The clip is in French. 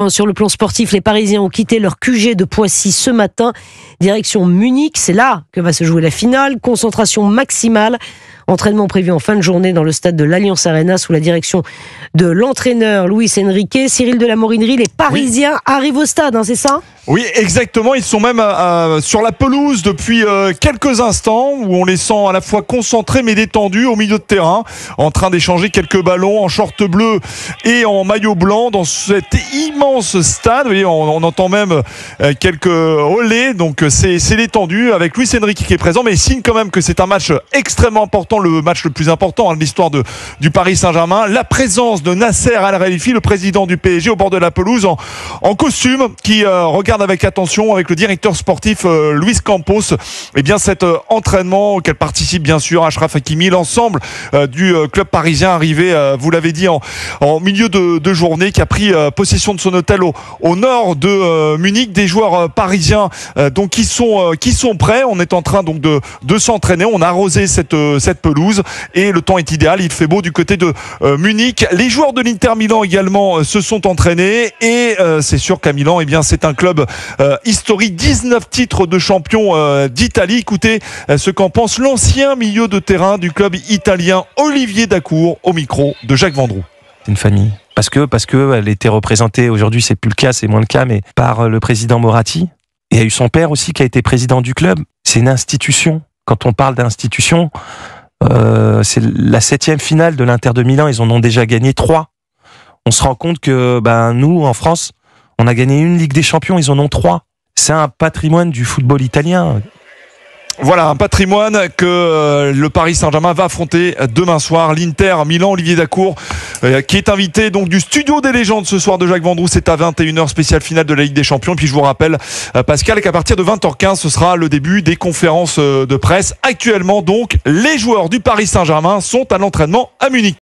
Sur le plan sportif, les Parisiens ont quitté leur QG de Poissy ce matin, direction Munich. C'est là que va se jouer la finale. Concentration maximale. Entraînement prévu en fin de journée dans le stade de l'Allianz Arena sous la direction de l'entraîneur Luis Enrique. Cyril de la Morinerie, les Parisiens arrivent au stade, c'est ça ? Oui, exactement. Ils sont même sur la pelouse depuis quelques instants où on les sent à la fois concentrés mais détendus au milieu de terrain, en train d'échanger quelques ballons en short bleu et en maillot blanc dans cet immense stade. Vous voyez, on entend même quelques olés, donc c'est détendu avec Luis Enrique qui est présent, mais il signe quand même que c'est un match extrêmement important, le match le plus important de l'histoire du Paris Saint-Germain. La présence de Nasser Al-Khelaifi, le président du PSG, au bord de la pelouse en costume, qui regarde avec attention avec le directeur sportif Luis Campos cet entraînement auquel participe bien sûr Achraf Hakimi, l'ensemble du club parisien arrivé, vous l'avez dit, en milieu de journée, qui a pris possession de son hôtel au nord de Munich. Des joueurs parisiens donc qui sont prêts. On est en train donc de s'entraîner. On a arrosé cette pelouse et le temps est idéal, il fait beau du côté de Munich. Les joueurs de l'Inter Milan également se sont entraînés et c'est sûr qu'à Milan, c'est un club historique, 19 titres de champion d'Italie. Écoutez ce qu'en pense l'ancien milieu de terrain du club italien, Olivier Dacour, au micro de Jacques Vendroux. C'est une famille. Parce que elle était représentée, aujourd'hui c'est plus le cas, c'est moins le cas, mais par le président Moratti. Et il y a eu son père aussi qui a été président du club. C'est une institution. Quand on parle d'institution, c'est la 7e finale de l'Inter de Milan, ils en ont déjà gagné 3. On se rend compte que nous, en France, on a gagné une Ligue des Champions, ils en ont 3. C'est un patrimoine du football italien. Voilà, un patrimoine que le Paris Saint-Germain va affronter demain soir. L'Inter Milan, Olivier Dacour, qui est invité donc du studio des légendes ce soir de Jacques Vendroux. C'est à 21h, spéciale finale de la Ligue des Champions. Puis je vous rappelle, Pascal, qu'à partir de 20h15, ce sera le début des conférences de presse. Actuellement donc, les joueurs du Paris Saint-Germain sont à l'entraînement à Munich.